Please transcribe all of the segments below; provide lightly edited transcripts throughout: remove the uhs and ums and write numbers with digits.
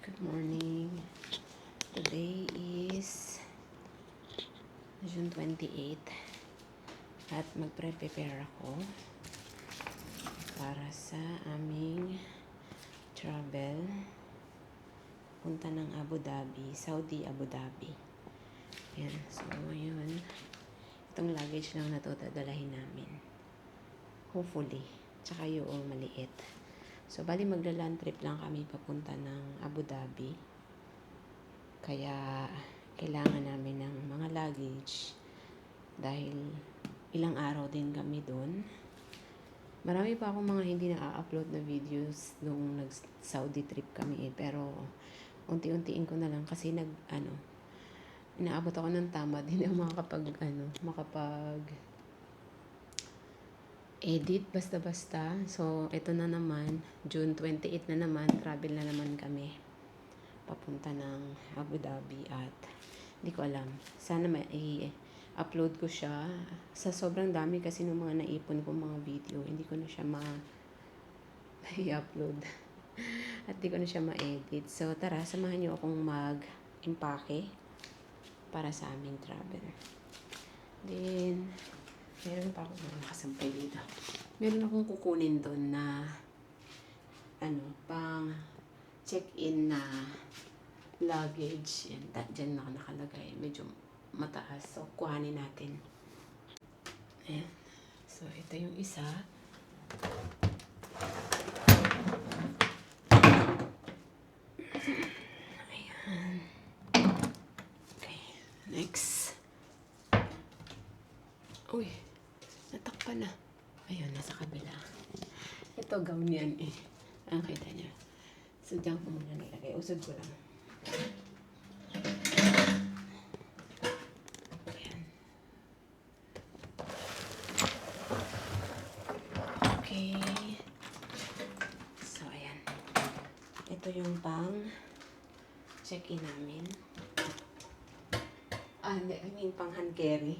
Good morning. Today is June 28 at magpre-prepare ako para sa aming travel punta ng Abu Dhabi, Saudi Abu Dhabi. Yan. So, ngayon, itong luggage lang na to dadalahin namin. Hopefully. Tsaka yung maliit. So, bali magla-land trip lang kami papunta ng Abu Dhabi. Kaya, kailangan namin ng mga luggage dahil ilang araw din kami doon. Marami pa akong mga hindi na-upload na videos nung nag-Saudi trip kami pero unti-untiin ko na lang kasi inaabot ako ng tama din ang makapag edit basta-basta. So, ito na naman, June 28 na naman, travel na naman kami papunta ng Abu Dhabi at hindi ko alam. Sana i-upload ko siya. Sa sobrang dami kasi ng mga naipon ko mga video, hindi ko na siya i-upload. At hindi ko na siya ma-edit. So, tara, samahan niyo akong mag-impake para sa aming travel. Then, meron pa akong mga kasampay dito. Meron akong kukunin doon na pang check-in na luggage. Yan, dyan na nakalagay. Medyo mataas. So, kuhanin natin. Ayan. So, ito yung isa. Ayan. Okay. Next. Uy. Natakpan na. Ayun, nasa kabila. Ito, gown yan eh. Ang kita niya. So, diyan ko muna nilagay. Usod ko lang. Ayan. Okay. So, ayan. Ito yung pang check-in namin. Pang hand carry.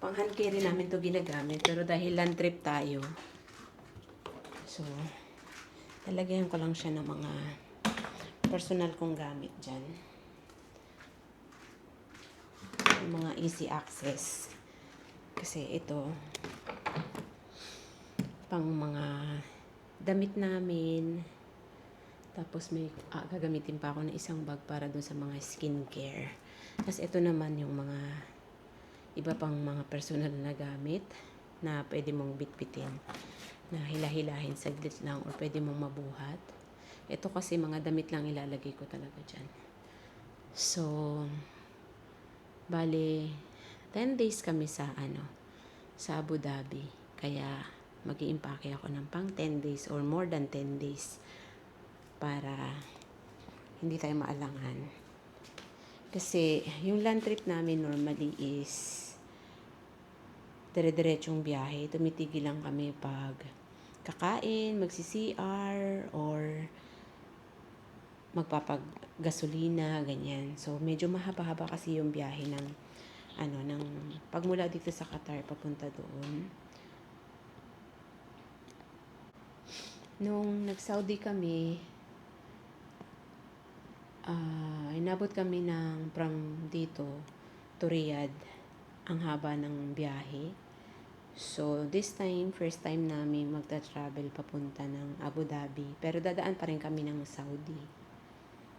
Pang hand carry namin to ginagamit. Pero dahil land trip tayo, so, talagyan ko lang siya ng mga personal kong gamit dyan. Yung mga easy access. Kasi ito, pang mga damit namin. Tapos may gagamitin pa ako ng isang bag para dun sa mga skincare. Tapos ito naman yung mga iba pang mga personal na gamit na pwede mong bitbitin, na hilahilahin saglit lang or pwede mong mabuhat. Ito kasi mga damit lang ilalagay ko talaga dyan. So, bale, 10 days kami sa Abu Dhabi. Kaya, mag-i-impake ako ng pang 10 days or more than 10 days para hindi tayo maalangan. Kasi, yung land trip namin normally is dire-diretsong biyahe. Tumitigil lang kami pag kakain, magsi-CR, or magpapagasolina, ganyan. So, medyo mahaba-haba kasi yung biyahe ng pagmula dito sa Qatar, papunta doon. Nung nag-Saudi kami, inabot kami from dito to Riyadh, ang haba ng biyahe. So, this time, first time namin magta-travel papunta ng Abu Dhabi. Pero dadaan pa rin kami ng Saudi.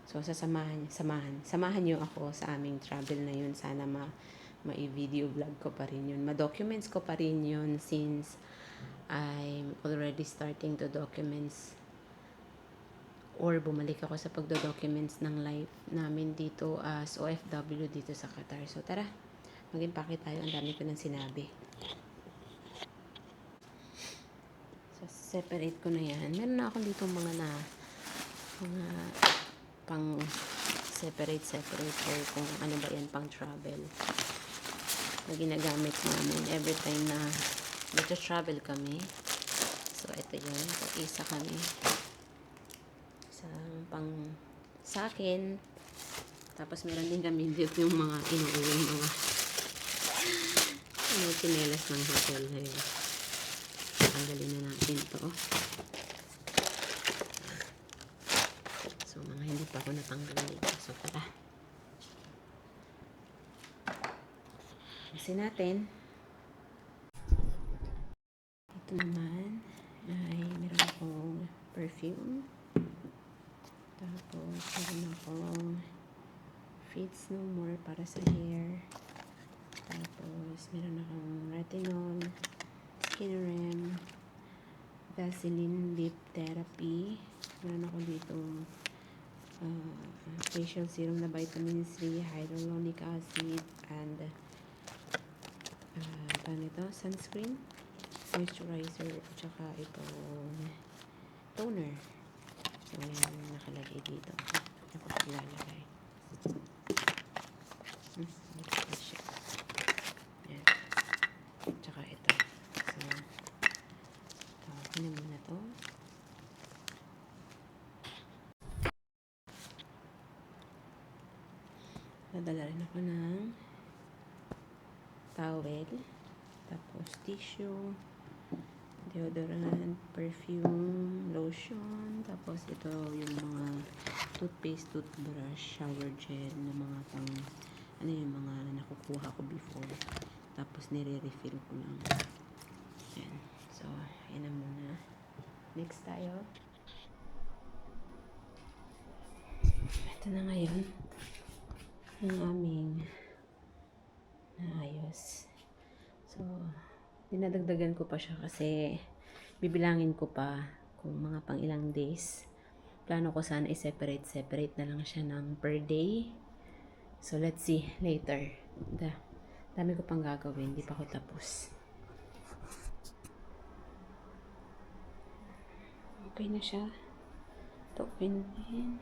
So, samahan nyo ako sa aming travel na yun. Sana ma-video vlog ko pa rin yun. Ma-documents ko pa rin yun since I'm already starting to documents or bumalik ako sa pagdo-documents ng life namin dito as OFW dito sa Qatar. So, tara, mag-impake tayo. Ang dami ko nang sinabi. So, separate ko na yan. Meron na ako dito mga pang separate or kung ano ba yan, pang travel na ginagamit namin every time na travel kami. So, ito yun. Isa kami. Pang sa akin. Tapos meron din kami dito yung mga inuuwi mga chinelas ng hotel ngayon. Tanggalin na natin to. pa ako natanggal dito. So, tara. Kasi natin. Ito naman ay meron akong perfume. Tapos, meron akong Fades No More para sa hair. Tapos, meron akong retinol, skin rem, Vaseline Lip Therapy. Meron ako dito facial serum na vitamin C, hyaluronic acid, and sunscreen, moisturizer, at saka itong toner. So, yan nakalagay dito. Ako siya lalagay. Ito siya. Yan. Tsaka ito. So, tawagin na muna to. Nadala rin ako ng towel, tapos tissue, deodorant, perfume, lotion, tapos ito yung mga toothpaste, toothbrush, shower gel na mga pang yung mga nakukuha ko before, tapos nire-refill ko lang. Yan. So, yan na muna. Next tayo. Ito na ngayon ang aming naayos. So, dinadagdagan ko pa siya kasi bibilangin ko pa kung mga pang ilang days. Plano ko sana i-separate na lang siya ng per day. So, let's see later. Dami ko pang gagawin, hindi pa ako tapos. Okay na siya. Ito okay na din.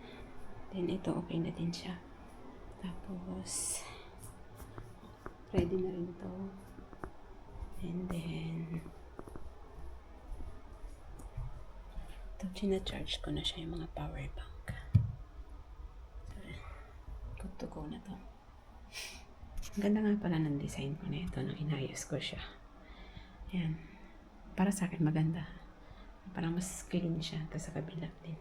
Then ito okay na din siya. Tapos ready na rin ito. And then ito, charge ko na siya yung mga power bank. So, good to go na to. Ang ganda nga pala ng design ko na ito nang inayos ko siya. Yan. Para sa akin maganda. Parang mas clean siya. Tapos sa kabila din.